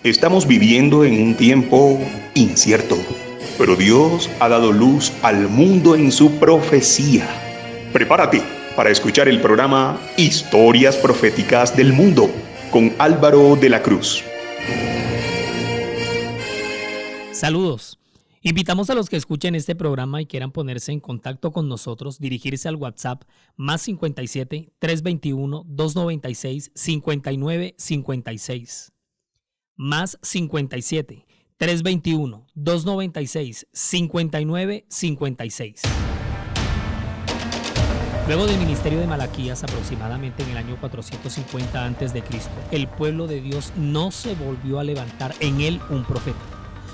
Estamos viviendo en un tiempo incierto, pero Dios ha dado luz al mundo en su profecía. Prepárate para escuchar el programa Historias Proféticas del Mundo con Álvaro de la Cruz. Saludos. Invitamos a los que escuchen este programa y quieran ponerse en contacto con nosotros, dirigirse al WhatsApp más 57 321 296 59 56. Más 57 321 296 59 56. Luego del ministerio de Malaquías, aproximadamente en el año 450 a.C., el pueblo de Dios no se volvió a levantar en él un profeta.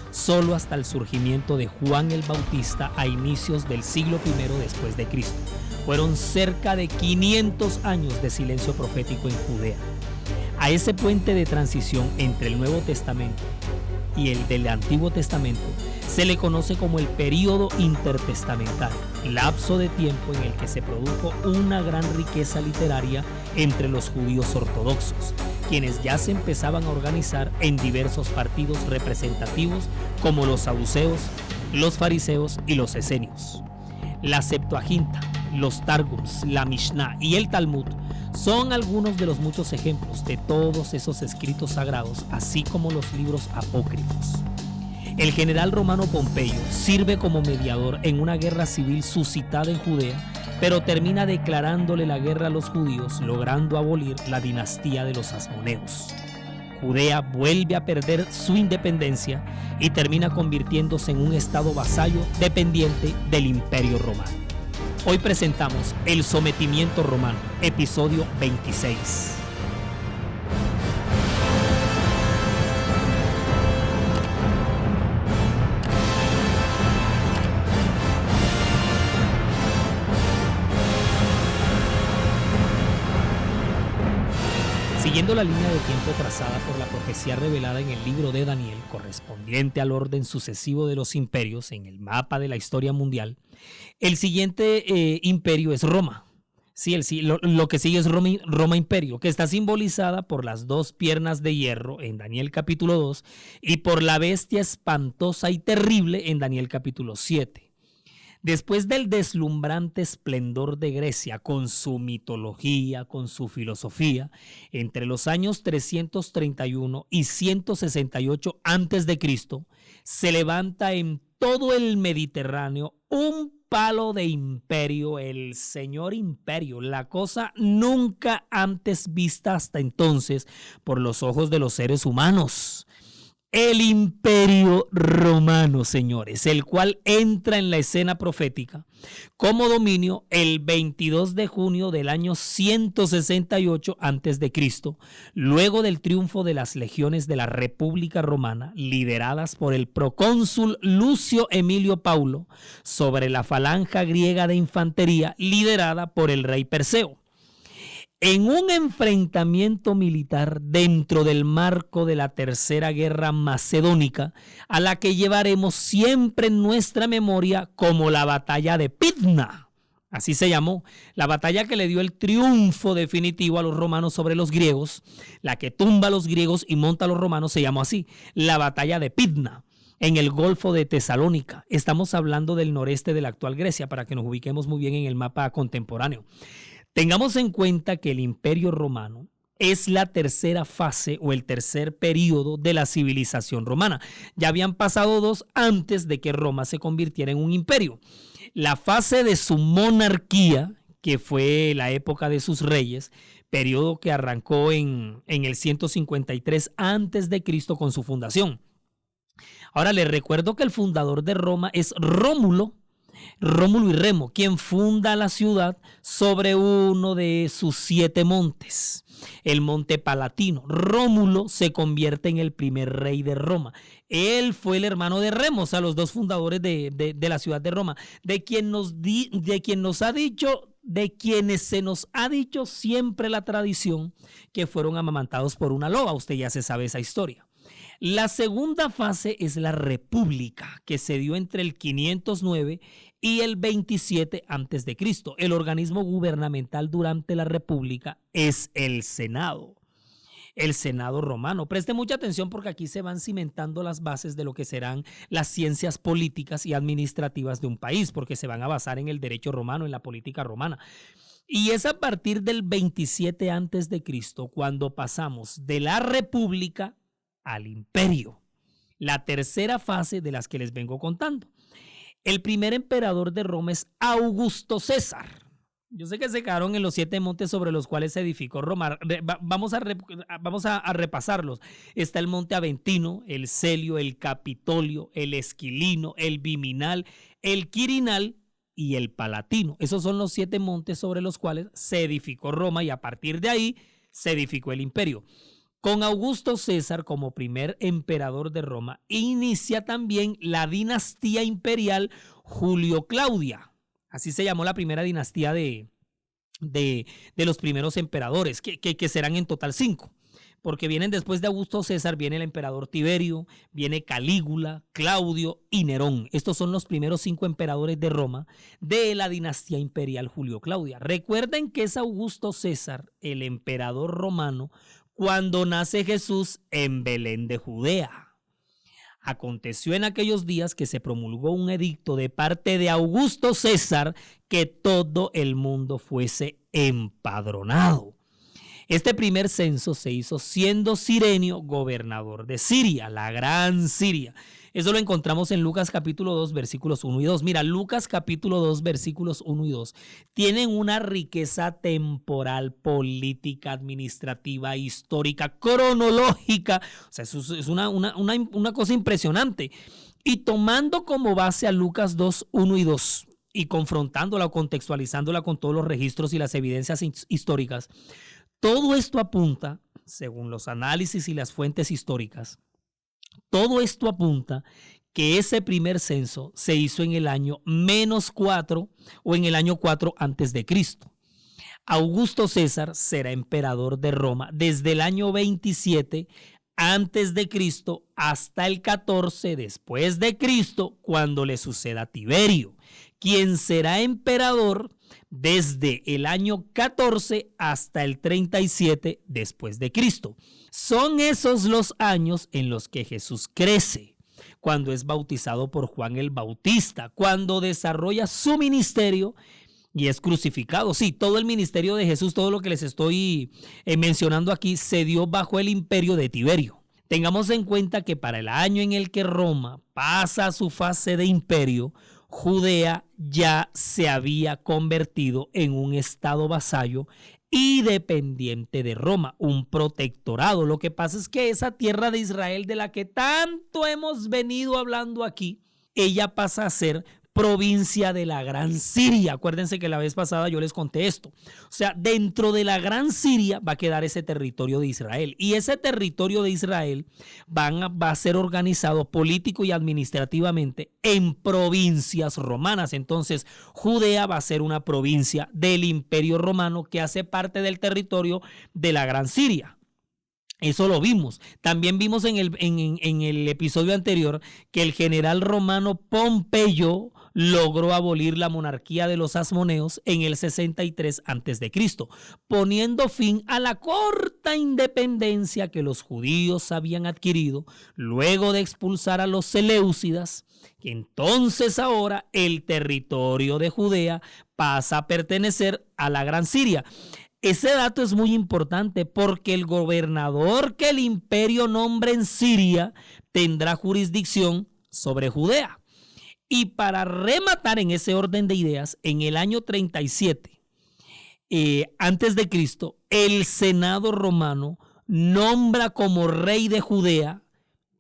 Solo hasta el surgimiento de Juan el Bautista a inicios del siglo I después de Cristo. Fueron cerca de 500 años de silencio profético en Judea. A ese puente de transición entre el Nuevo Testamento y el del Antiguo Testamento se le conoce como el período intertestamental, lapso de tiempo en el que se produjo una gran riqueza literaria entre los judíos ortodoxos, quienes ya se empezaban a organizar en diversos partidos representativos como los saduceos, los fariseos y los esenios. La Septuaginta, los Targums, la Mishnah y el Talmud son algunos de los muchos ejemplos de todos esos escritos sagrados, así como los libros apócrifos. El general romano Pompeyo sirve como mediador en una guerra civil suscitada en Judea, pero termina declarándole la guerra a los judíos, logrando abolir la dinastía de los asmoneos. Judea vuelve a perder su independencia y termina convirtiéndose en un estado vasallo dependiente del Imperio Romano. Hoy presentamos El Sometimiento Romano, episodio 26. Siguiendo la línea de tiempo trazada por la profecía revelada en el libro de Daniel, correspondiente al orden sucesivo de los imperios en el mapa de la historia mundial, el siguiente imperio es Roma. Sí, lo que sigue es Roma Imperio, que está simbolizada por las dos piernas de hierro en Daniel capítulo 2 y por la bestia espantosa y terrible en Daniel capítulo 7. Después del deslumbrante esplendor de Grecia, con su mitología, con su filosofía, entre los años 331 y 168 a.C., se levanta en todo el Mediterráneo un palo de imperio, el Señor Imperio, la cosa nunca antes vista hasta entonces por los ojos de los seres humanos. El Imperio Romano, señores, el cual entra en la escena profética como dominio el 22 de junio del año 168 a.C., luego del triunfo de las legiones de la República Romana, lideradas por el procónsul Lucio Emilio Paulo, sobre la falange griega de infantería liderada por el rey Perseo. En un enfrentamiento militar dentro del marco de la Tercera Guerra Macedónica, a la que llevaremos siempre en nuestra memoria como la batalla de Pydna. Así se llamó, la batalla que le dio el triunfo definitivo a los romanos sobre los griegos, la que tumba a los griegos y monta a los romanos, se llamó así, la batalla de Pydna, en el Golfo de Tesalónica. Estamos hablando del noreste de la actual Grecia, para que nos ubiquemos muy bien en el mapa contemporáneo. Tengamos en cuenta que el Imperio Romano es la tercera fase o el tercer periodo de la civilización romana. Ya habían pasado dos antes de que Roma se convirtiera en un imperio. La fase de su monarquía, que fue la época de sus reyes, periodo que arrancó en el 153 a.C. con su fundación. Ahora les recuerdo que el fundador de Roma es Rómulo y Remo, quien funda la ciudad sobre uno de sus 7 montes, el Monte Palatino. Rómulo se convierte en el primer rey de Roma. Él fue el hermano de Remo, o sea, los dos fundadores de la ciudad de Roma, de quienes se nos ha dicho siempre la tradición que fueron amamantados por una loba. Usted ya se sabe esa historia. La segunda fase es la República, que se dio entre el 509 y el 27 a.C. El organismo gubernamental durante la República es el Senado. el Senado romano. Preste mucha atención porque aquí se van cimentando las bases de lo que serán las ciencias políticas y administrativas de un país, porque se van a basar en el derecho romano, en la política romana. Y es a partir del 27 antes de Cristo cuando pasamos de la república al imperio. La tercera fase de las que les vengo contando. El primer emperador de Roma es Augusto César. Yo sé que se quedaron en los 7 montes sobre los cuales se edificó Roma. Vamos a repasarlos. Está el monte Aventino, el Celio, el Capitolio, el Esquilino, el Viminal, el Quirinal y el Palatino. Esos son los 7 montes sobre los cuales se edificó Roma y a partir de ahí se edificó el imperio. Con Augusto César como primer emperador de Roma, inicia también la dinastía imperial Julio-Claudia. Así se llamó la primera dinastía de los primeros emperadores, que serán en total 5. Porque vienen después de Augusto César, viene el emperador Tiberio, viene Calígula, Claudio y Nerón. Estos son los primeros 5 emperadores de Roma de la dinastía imperial Julio-Claudia. Recuerden que es Augusto César, el emperador romano, cuando nace Jesús en Belén de Judea. Aconteció en aquellos días que se promulgó un edicto de parte de Augusto César que todo el mundo fuese empadronado. Este primer censo se hizo siendo Cirenio gobernador de Siria, la gran Siria. Eso lo encontramos en Lucas capítulo 2, versículos 1 y 2. Mira, Lucas capítulo 2, versículos 1 y 2 tienen una riqueza temporal, política, administrativa, histórica, cronológica. O sea, es una cosa impresionante. Y tomando como base a Lucas 2, 1 y 2 y confrontándola o contextualizándola con todos los registros y las evidencias históricas, todo esto apunta, según los análisis y las fuentes históricas, todo esto apunta que ese primer censo se hizo en el año -4 o en el año 4 antes de Cristo. Augusto César será emperador de Roma desde el año 27 antes de Cristo hasta el 14 después de Cristo, cuando le suceda Tiberio, quien será emperador desde el año 14 hasta el 37 después de Cristo. Son esos los años en los que Jesús crece, cuando es bautizado por Juan el Bautista, cuando desarrolla su ministerio y es crucificado. Sí, todo el ministerio de Jesús, todo lo que les estoy mencionando aquí, se dio bajo el imperio de Tiberio. Tengamos en cuenta que para el año en el que Roma pasa a su fase de imperio, Judea ya se había convertido en un estado vasallo y dependiente de Roma, un protectorado. Lo que pasa es que esa tierra de Israel de la que tanto hemos venido hablando aquí, ella pasa a ser provincia de la Gran Siria. Acuérdense que la vez pasada yo les conté esto. O sea, dentro de la Gran Siria va a quedar ese territorio de Israel. Y ese territorio de Israel va a ser organizado político y administrativamente en provincias romanas. Entonces, Judea va a ser una provincia del Imperio Romano que hace parte del territorio de la Gran Siria. Eso lo vimos. También vimos en el episodio anterior que el general romano Pompeyo logró abolir la monarquía de los asmoneos en el 63 a.C., poniendo fin a la corta independencia que los judíos habían adquirido luego de expulsar a los seleucidas, que entonces ahora el territorio de Judea pasa a pertenecer a la Gran Siria. Ese dato es muy importante porque el gobernador que el imperio nombre en Siria tendrá jurisdicción sobre Judea. Y para rematar en ese orden de ideas, en el año 37 antes de Cristo, el Senado romano nombra como rey de Judea,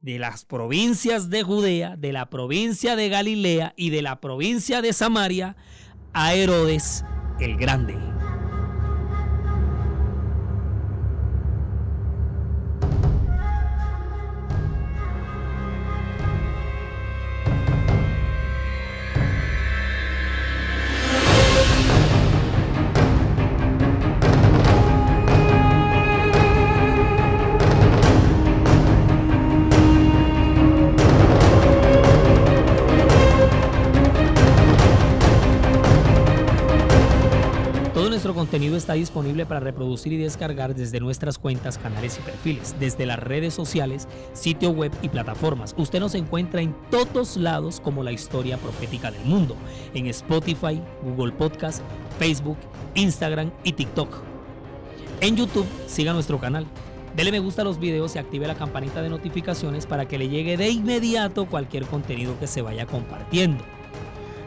de las provincias de Judea, de la provincia de Galilea y de la provincia de Samaria, a Herodes el Grande. Todo nuestro contenido está disponible para reproducir y descargar desde nuestras cuentas, canales y perfiles, desde las redes sociales, sitio web y plataformas. Usted nos encuentra en todos lados como La Historia Profética del Mundo, en Spotify, Google Podcast, Facebook, Instagram y TikTok. En YouTube, siga nuestro canal. Dele me gusta a los videos y active la campanita de notificaciones para que le llegue de inmediato cualquier contenido que se vaya compartiendo.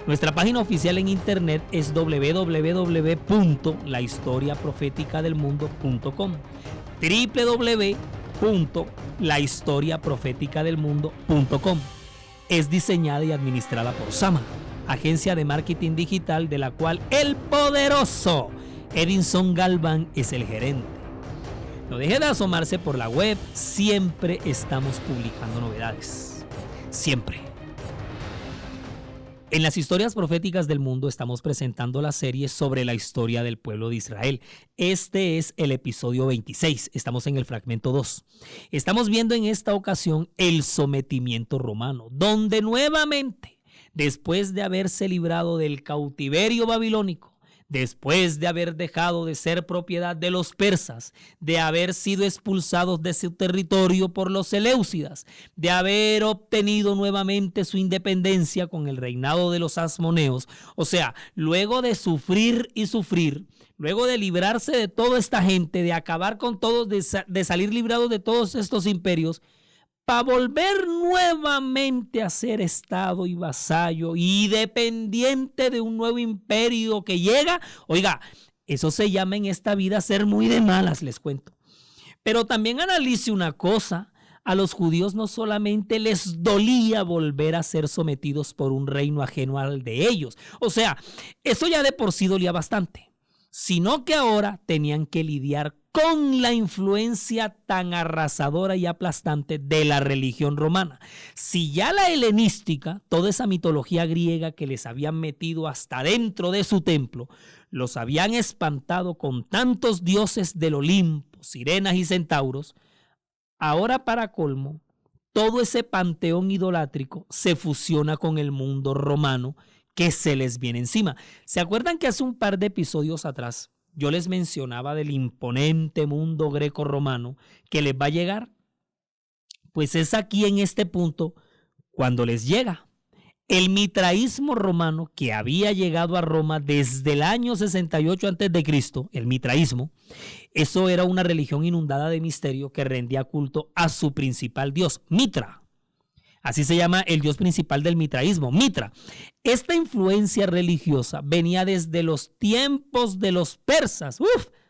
Nuestra página oficial en internet es www.lahistoriaprofeticadelmundo.com, www.lahistoriaprofeticadelmundo.com. Es diseñada y administrada por Sama, agencia de marketing digital de la cual el poderoso Edinson Galván es el gerente. No deje de asomarse por la web, siempre estamos publicando novedades. Siempre. En las historias proféticas del mundo estamos presentando la serie sobre la historia del pueblo de Israel. Este es el episodio 26, estamos en el fragmento 2. Estamos viendo en esta ocasión el sometimiento romano, donde nuevamente, después de haberse librado del cautiverio babilónico, después de haber dejado de ser propiedad de los persas, de haber sido expulsados de su territorio por los seleucidas, de haber obtenido nuevamente su independencia con el reinado de los asmoneos, o sea, luego de sufrir y sufrir, luego de librarse de toda esta gente, de acabar con todos, de salir librados de todos estos imperios, para volver nuevamente a ser estado y vasallo y dependiente de un nuevo imperio que llega. Oiga, eso se llama en esta vida ser muy de malas, les cuento. Pero también analice una cosa, a los judíos no solamente les dolía volver a ser sometidos por un reino ajeno al de ellos. O sea, eso ya de por sí dolía bastante, sino que ahora tenían que lidiar con la influencia tan arrasadora y aplastante de la religión romana. Si ya la helenística, toda esa mitología griega que les habían metido hasta dentro de su templo, los habían espantado con tantos dioses del Olimpo, sirenas y centauros, ahora para colmo, todo ese panteón idolátrico se fusiona con el mundo romano que se les viene encima. ¿Se acuerdan que hace un par de episodios atrás yo les mencionaba del imponente mundo greco-romano que les va a llegar? Pues es aquí en este punto cuando les llega. El mitraísmo romano que había llegado a Roma desde el año 68 a.C., el mitraísmo, eso era una religión inundada de misterio que rendía culto a su principal dios, Mitra. Así se llama el dios principal del mitraísmo, Mitra. Esta influencia religiosa venía desde los tiempos de los persas,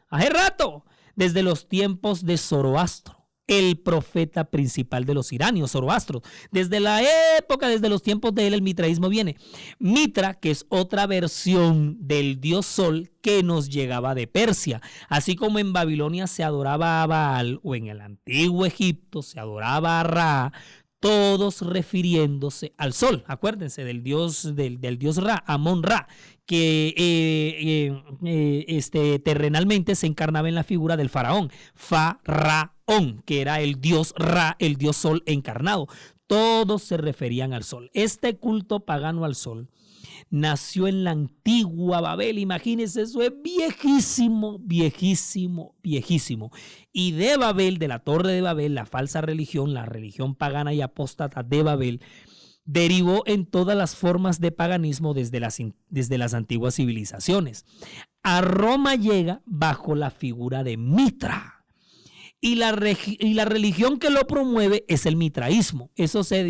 hace rato, desde los tiempos de Zoroastro, el profeta principal de los iranios, Zoroastro. Desde la época, desde los tiempos de él, el mitraísmo viene. Mitra, que es otra versión del dios Sol que nos llegaba de Persia. Así como en Babilonia se adoraba a Baal, o en el antiguo Egipto se adoraba a Ra, todos refiriéndose al sol. Acuérdense del dios Ra, Amón-Ra, que terrenalmente se encarnaba en la figura del faraón, Faraón, que era el dios Ra, el dios sol encarnado. Todos se referían al sol. Este culto pagano al sol nació en la antigua Babel. Imagínense, eso es viejísimo, viejísimo, viejísimo. Y de Babel, de la Torre de Babel, la falsa religión, la religión pagana y apóstata de Babel, derivó en todas las formas de paganismo desde las antiguas civilizaciones. A Roma llega bajo la figura de Mitra. Y la religión que lo promueve es el mitraísmo. Eso se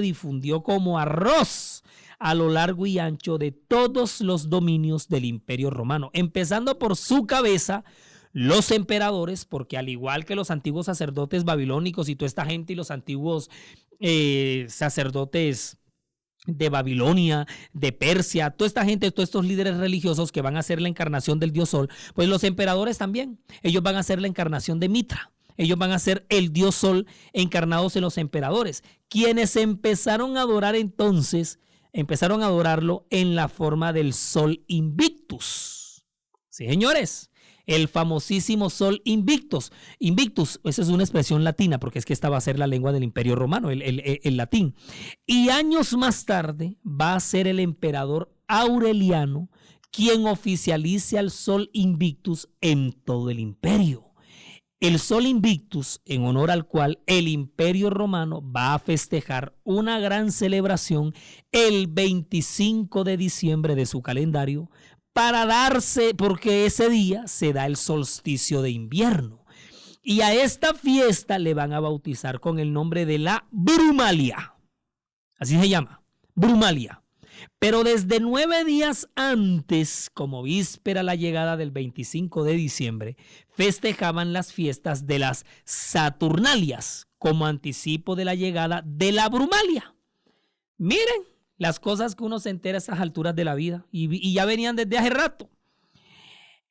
difundió como arroz a lo largo y ancho de todos los dominios del Imperio Romano, empezando por su cabeza, los emperadores, porque al igual que los antiguos sacerdotes babilónicos y toda esta gente y los antiguos sacerdotes de Babilonia, de Persia, toda esta gente, todos estos líderes religiosos que van a ser la encarnación del dios Sol, pues los emperadores también, ellos van a ser la encarnación de Mitra. Ellos van a ser el dios Sol encarnados en los emperadores, quienes empezaron a adorar entonces, empezaron a adorarlo en la forma del Sol Invictus. Sí, señores, el famosísimo Sol Invictus. Invictus, esa es una expresión latina, porque es que esta va a ser la lengua del Imperio Romano, el latín. Y años más tarde va a ser el emperador Aureliano quien oficialice al Sol Invictus en todo el imperio. El Sol Invictus, en honor al cual el Imperio Romano va a festejar una gran celebración el 25 de diciembre de su calendario, porque ese día se da el solsticio de invierno. Y a esta fiesta le van a bautizar con el nombre de la Brumalia. Así se llama, Brumalia. Pero desde 9 días antes, como víspera a la llegada del 25 de diciembre, festejaban las fiestas de las Saturnalias, como anticipo de la llegada de la Brumalia. Miren las cosas que uno se entera a estas alturas de la vida y ya venían desde hace rato.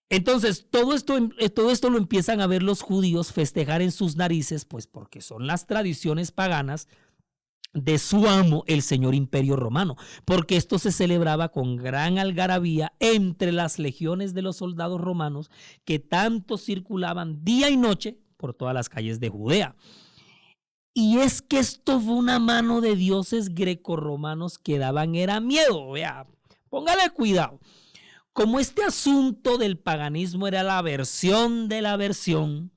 Entonces, todo esto lo empiezan a ver los judíos festejar en sus narices, pues porque son las tradiciones paganas de su amo, el señor Imperio Romano, porque esto se celebraba con gran algarabía entre las legiones de los soldados romanos que tanto circulaban día y noche por todas las calles de Judea. Y es que esto fue una mano de dioses grecorromanos que daban era miedo. Vea, póngale cuidado. Como este asunto del paganismo era la versión de la versión,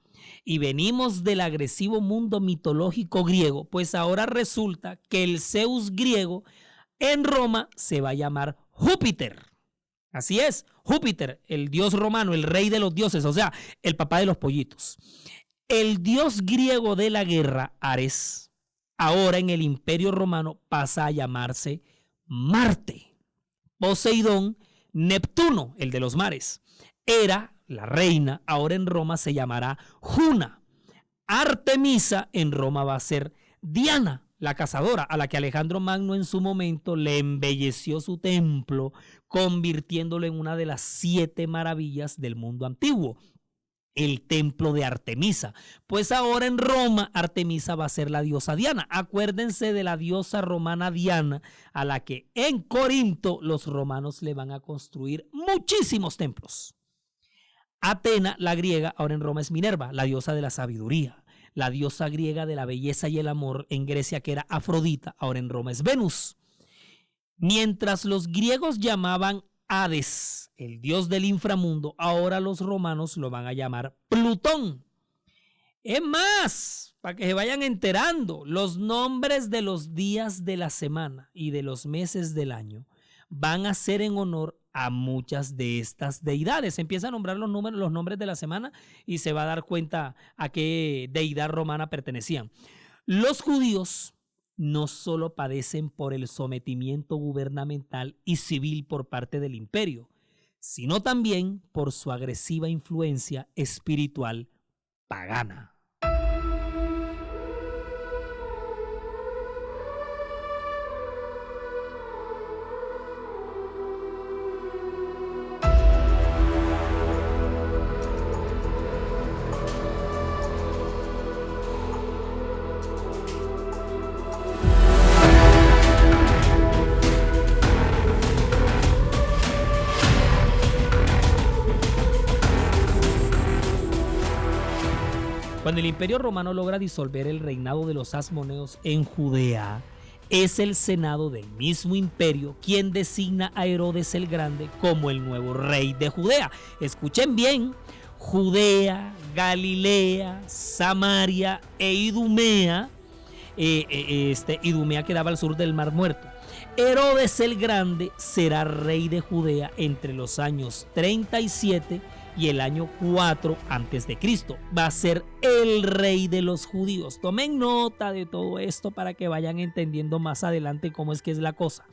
y venimos del agresivo mundo mitológico griego, pues ahora resulta que el Zeus griego en Roma se va a llamar Júpiter. Así es, Júpiter, el dios romano, el rey de los dioses, o sea, el papá de los pollitos. El dios griego de la guerra, Ares, ahora en el Imperio Romano pasa a llamarse Marte. Poseidón, Neptuno, el de los mares, Hera, la reina, ahora en Roma se llamará Juna. Artemisa en Roma va a ser Diana, la cazadora, a la que Alejandro Magno en su momento le embelleció su templo, convirtiéndolo en una de las 7 maravillas del mundo antiguo, el templo de Artemisa. Pues ahora en Roma Artemisa va a ser la diosa Diana. Acuérdense de la diosa romana Diana, a la que en Corinto los romanos le van a construir muchísimos templos. Atena, la griega, ahora en Roma es Minerva, la diosa de la sabiduría. La diosa griega de la belleza y el amor en Grecia, que era Afrodita, ahora en Roma es Venus. Mientras los griegos llamaban Hades, el dios del inframundo, ahora los romanos lo van a llamar Plutón. Es más, para que se vayan enterando, los nombres de los días de la semana y de los meses del año van a ser en honor a muchas de estas deidades. Empieza a nombrar los nombres de la semana y se va a dar cuenta a qué deidad romana pertenecían. Los judíos no solo padecen por el sometimiento gubernamental y civil por parte del imperio, sino también por su agresiva influencia espiritual pagana. Cuando el Imperio Romano logra disolver el reinado de los Asmoneos en Judea, es el Senado del mismo imperio quien designa a Herodes el Grande como el nuevo rey de Judea. Escuchen bien, Judea, Galilea, Samaria e Idumea. Idumea quedaba al sur del Mar Muerto. Herodes el Grande será rey de Judea entre los años 37 y el año 4 a.C. Va a ser el rey de los judíos. Tomen nota de todo esto para que vayan entendiendo más adelante cómo es que es la cosa.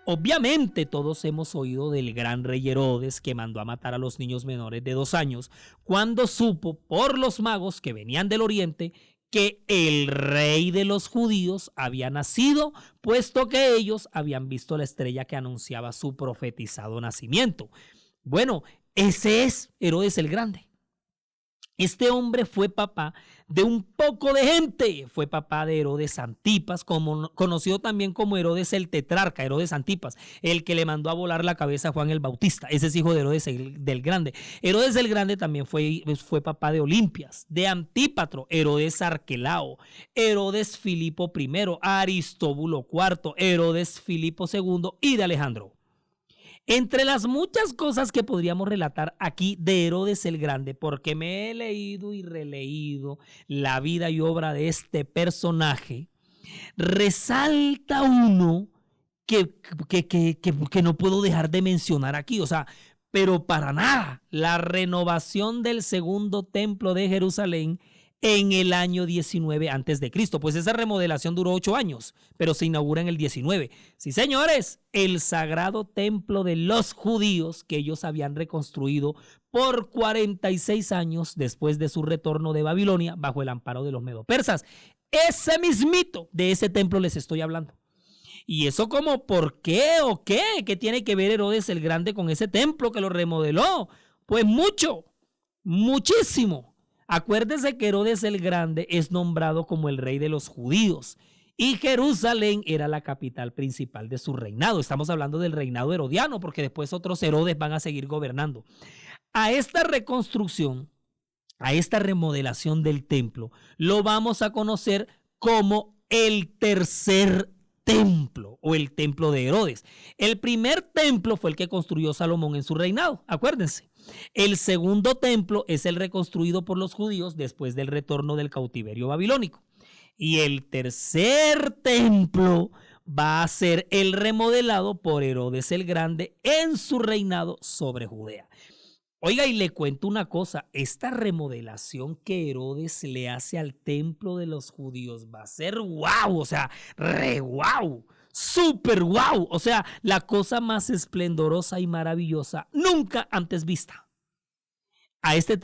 Obviamente todos hemos oído del gran rey Herodes, que mandó a matar a los niños menores de 2 años cuando supo por los magos que venían del oriente que el rey de los judíos había nacido, puesto que ellos habían visto la estrella que anunciaba su profetizado nacimiento. Bueno, ese es Herodes el Grande. Este hombre fue papá de un poco de gente. Fue papá de Herodes Antipas, conocido también como Herodes el Tetrarca, Herodes Antipas, el que le mandó a volar la cabeza a Juan el Bautista. Ese es hijo de Herodes del Grande. Herodes el Grande también fue papá de Olimpias, de Antípatro, Herodes Arquelao, Herodes Filipo I, Aristóbulo IV, Herodes Filipo II y de Alejandro. Entre las muchas cosas que podríamos relatar aquí de Herodes el Grande, porque me he leído y releído la vida y obra de este personaje, resalta uno que no puedo dejar de mencionar aquí, o sea, pero para nada, la renovación del segundo templo de Jerusalén en el año 19 antes de Cristo. Pues esa remodelación duró 8 años, pero se inaugura en el 19. Sí, señores, el sagrado templo de los judíos que ellos habían reconstruido por 46 años después de su retorno de Babilonia bajo el amparo de los medo-persas. Ese mismito, de ese templo les estoy hablando. Y eso como, ¿por qué o qué? ¿Qué tiene que ver Herodes el Grande con ese templo que lo remodeló? Pues mucho, muchísimo. Acuérdese que Herodes el Grande es nombrado como el rey de los judíos y Jerusalén era la capital principal de su reinado. Estamos hablando del reinado herodiano porque después otros Herodes van a seguir gobernando. A esta reconstrucción, a esta remodelación del templo, lo vamos a conocer como el tercer templo o el templo de Herodes. El primer templo fue el que construyó Salomón en su reinado, acuérdense. El segundo templo es el reconstruido por los judíos después del retorno del cautiverio babilónico. Y el tercer templo va a ser el remodelado por Herodes el Grande en su reinado sobre Judea. Oiga, y le cuento una cosa, esta remodelación que Herodes le hace al templo de los judíos va a ser guau, o sea, re guau, súper guau, o sea, la cosa más esplendorosa y maravillosa nunca antes vista. A este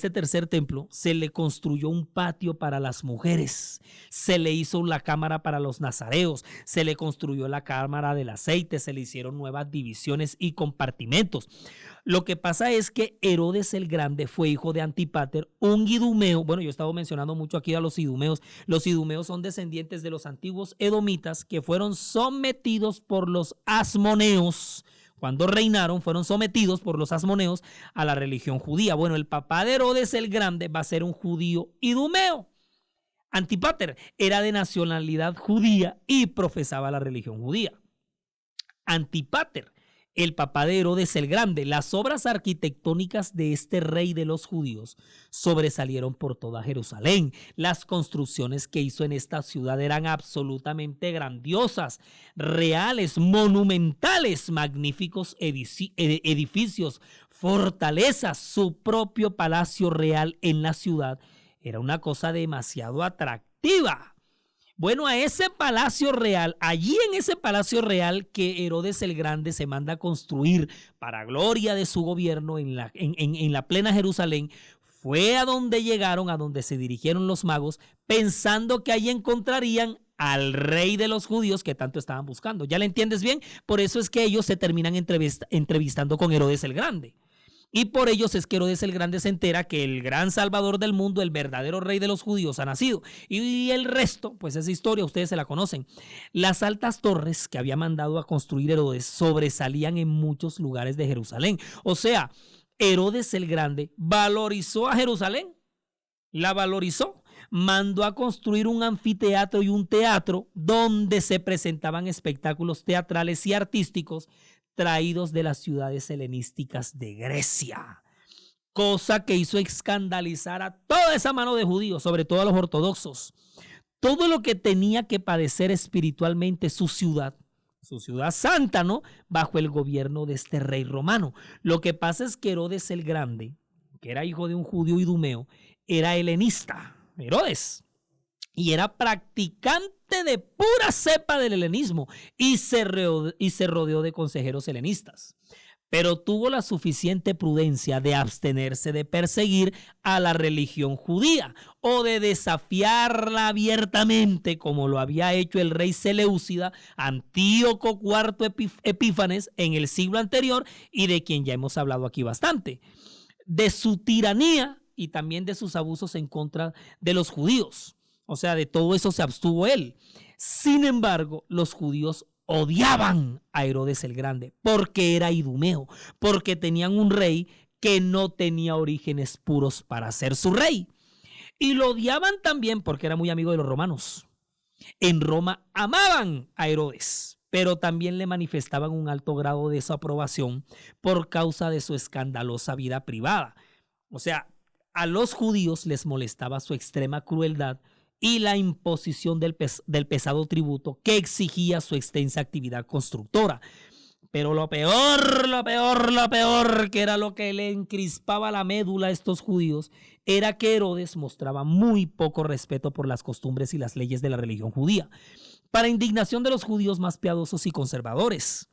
tercer templo se le construyó un patio para las mujeres, se le hizo la cámara para los nazareos, se le construyó la cámara del aceite, se le hicieron nuevas divisiones y compartimentos. Lo que pasa es que Herodes el Grande fue hijo de Antípater, un idumeo. Bueno, yo he estado mencionando mucho aquí a los idumeos. Los idumeos son descendientes de los antiguos edomitas que fueron sometidos por los asmoneos. Cuando reinaron, fueron sometidos por los asmoneos a la religión judía. Bueno, el papá de Herodes el Grande va a ser un judío idumeo. Antípater era de nacionalidad judía y profesaba la religión judía. Antípater, el papá de Herodes el Grande, las obras arquitectónicas de este rey de los judíos sobresalieron por toda Jerusalén. Las construcciones que hizo en esta ciudad eran absolutamente grandiosas, reales, monumentales, magníficos edificios, fortalezas, su propio palacio real en la ciudad. Era una cosa demasiado atractiva. Bueno, a ese palacio real, allí en ese palacio real que Herodes el Grande se manda a construir para gloria de su gobierno en la plena Jerusalén, fue a donde llegaron, a donde se dirigieron los magos, pensando que allí encontrarían al rey de los judíos que tanto estaban buscando. ¿Ya le entiendes bien? Por eso es que ellos se terminan entrevistando con Herodes el Grande. Y por ellos es que Herodes el Grande se entera que el gran salvador del mundo, el verdadero rey de los judíos, ha nacido. Y el resto, pues esa historia ustedes se la conocen. Las altas torres que había mandado a construir Herodes sobresalían en muchos lugares de Jerusalén. O sea, Herodes el Grande valorizó a Jerusalén, la valorizó. Mandó a construir un anfiteatro y un teatro donde se presentaban espectáculos teatrales y artísticos traídos de las ciudades helenísticas de Grecia, cosa que hizo escandalizar a toda esa mano de judíos, sobre todo a los ortodoxos. Todo lo que tenía que padecer espiritualmente su ciudad santa, ¿no? Bajo el gobierno de este rey romano. Lo que pasa es que Herodes el Grande, que era hijo de un judío idumeo, era helenista, Herodes, y era practicante de pura cepa del helenismo y se rodeó de consejeros helenistas. Pero tuvo la suficiente prudencia de abstenerse de perseguir a la religión judía o de desafiarla abiertamente, como lo había hecho el rey Seleucida, Antíoco IV Epífanes en el siglo anterior y de quien ya hemos hablado aquí bastante, de su tiranía y también de sus abusos en contra de los judíos. O sea, de todo eso se abstuvo él. Sin embargo, los judíos odiaban a Herodes el Grande porque era idumeo, porque tenían un rey que no tenía orígenes puros para ser su rey. Y lo odiaban también porque era muy amigo de los romanos. En Roma amaban a Herodes, pero también le manifestaban un alto grado de desaprobación por causa de su escandalosa vida privada. O sea, a los judíos les molestaba su extrema crueldad y la imposición del pesado tributo que exigía su extensa actividad constructora. Pero lo peor, que era lo que le encrispaba la médula a estos judíos, era que Herodes mostraba muy poco respeto por las costumbres y las leyes de la religión judía, para indignación de los judíos más piadosos y conservadores.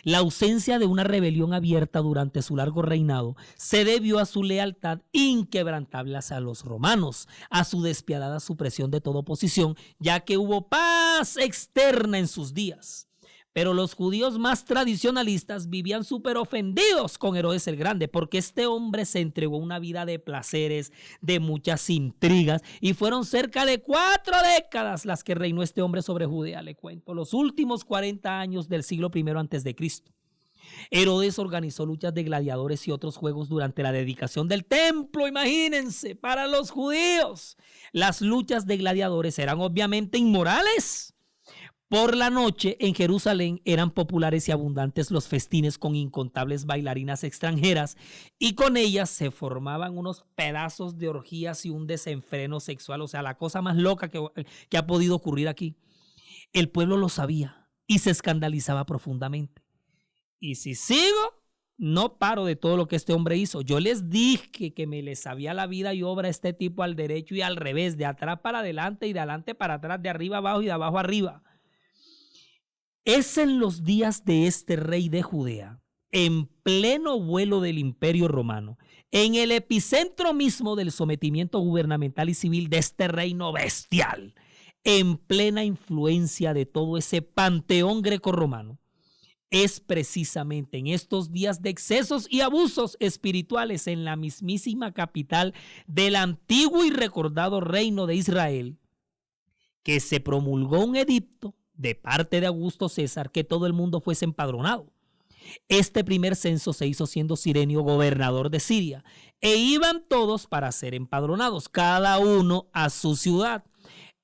La ausencia de una rebelión abierta durante su largo reinado se debió a su lealtad inquebrantable hacia los romanos, a su despiadada supresión de toda oposición, ya que hubo paz externa en sus días. Pero los judíos más tradicionalistas vivían súper ofendidos con Herodes el Grande, porque este hombre se entregó a una vida de placeres, de muchas intrigas, y fueron cerca de 4 décadas las que reinó este hombre sobre Judea, le cuento, los últimos 40 años del siglo I a.C. Herodes organizó luchas de gladiadores y otros juegos durante la dedicación del templo, imagínense, para los judíos. Las luchas de gladiadores eran obviamente inmorales. Por la noche en Jerusalén eran populares y abundantes los festines con incontables bailarinas extranjeras y con ellas se formaban unos pedazos de orgías y un desenfreno sexual, o sea, la cosa más loca que ha podido ocurrir aquí. El pueblo lo sabía y se escandalizaba profundamente. Y si sigo, no paro de todo lo que este hombre hizo. Yo les dije que me le sabía la vida y obra a este tipo al derecho y al revés, de atrás para adelante y de adelante para atrás, de arriba abajo y de abajo arriba. Es en los días de este rey de Judea, en pleno vuelo del Imperio Romano, en el epicentro mismo del sometimiento gubernamental y civil de este reino bestial, en plena influencia de todo ese panteón grecorromano, es precisamente en estos días de excesos y abusos espirituales en la mismísima capital del antiguo y recordado reino de Israel que se promulgó un edicto de parte de Augusto César que todo el mundo fuese empadronado. Este primer censo se hizo siendo Cirenio gobernador de Siria e iban todos para ser empadronados, cada uno a su ciudad.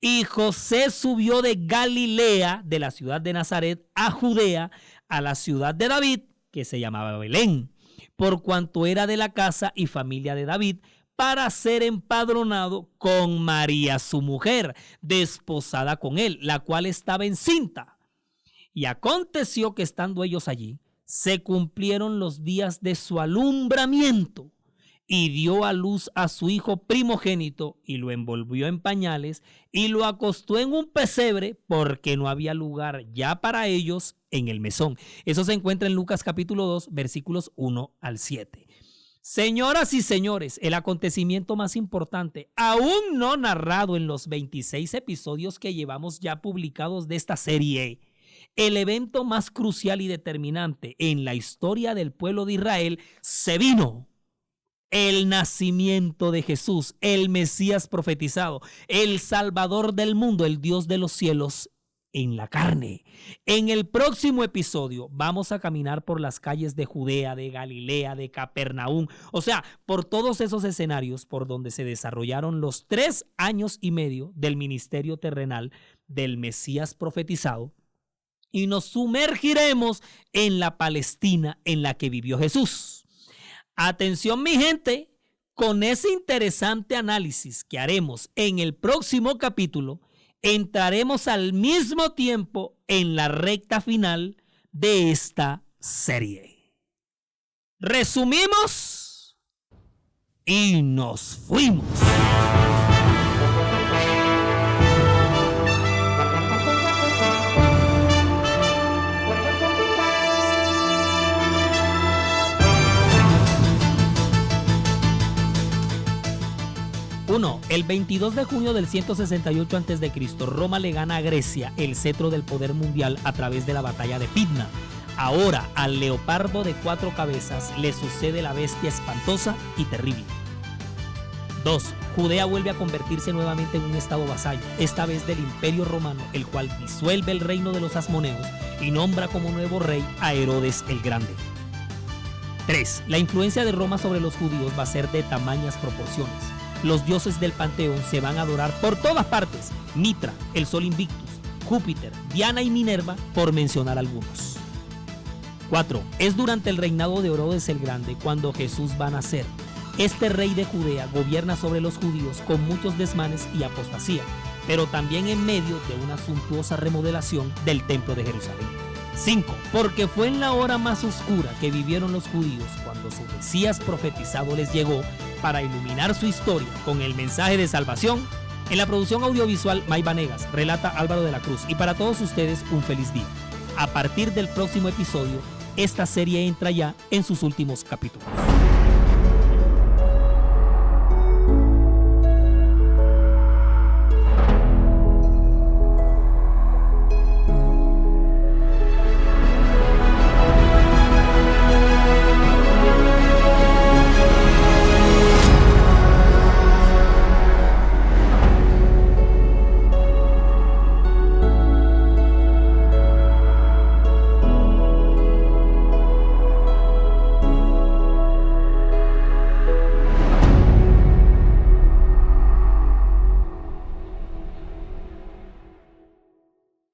Y José subió de Galilea, de la ciudad de Nazaret, a Judea, a la ciudad de David, que se llamaba Belén, por cuanto era de la casa y familia de David, para ser empadronado con María su mujer, desposada con él, la cual estaba encinta. Y aconteció que estando ellos allí, se cumplieron los días de su alumbramiento, y dio a luz a su hijo primogénito, y lo envolvió en pañales, y lo acostó en un pesebre, porque no había lugar ya para ellos en el mesón. Eso se encuentra en Lucas capítulo 2, versículos 1 al 7. Señoras y señores, el acontecimiento más importante, aún no narrado en los 26 episodios que llevamos ya publicados de esta serie, el evento más crucial y determinante en la historia del pueblo de Israel, se vino. El nacimiento de Jesús, el Mesías profetizado, el Salvador del mundo, el Dios de los cielos en la carne. En el próximo episodio vamos a caminar por las calles de Judea, de Galilea, de Capernaum, o sea, por todos esos escenarios por donde se desarrollaron los 3 años y medio del ministerio terrenal del Mesías profetizado, y nos sumergiremos en la Palestina en la que vivió Jesús. Atención, mi gente, con ese interesante análisis que haremos en el próximo capítulo, entraremos al mismo tiempo en la recta final de esta serie. Resumimos y nos fuimos. 1. El 22 de junio del 168 a.C., Roma le gana a Grecia el cetro del poder mundial a través de la batalla de Pydna. Ahora, al leopardo de 4 cabezas le sucede la bestia espantosa y terrible. 2. Judea vuelve a convertirse nuevamente en un estado vasallo, esta vez del Imperio Romano, el cual disuelve el reino de los asmoneos y nombra como nuevo rey a Herodes el Grande. 3. La influencia de Roma sobre los judíos va a ser de tamañas proporciones. Los dioses del panteón se van a adorar por todas partes: Mitra, el sol Invictus, Júpiter, Diana y Minerva, por mencionar algunos. 4. Es durante el reinado de Herodes el Grande cuando Jesús va a nacer. Este rey de Judea gobierna sobre los judíos con muchos desmanes y apostasía, pero también en medio de una suntuosa remodelación del templo de Jerusalén. 5. Porque fue en la hora más oscura que vivieron los judíos cuando su Mesías profetizado les llegó para iluminar su historia con el mensaje de salvación. En la producción audiovisual May Vanegas, relata Álvaro de la Cruz, y para todos ustedes un feliz día. A partir del próximo episodio, esta serie entra ya en sus últimos capítulos.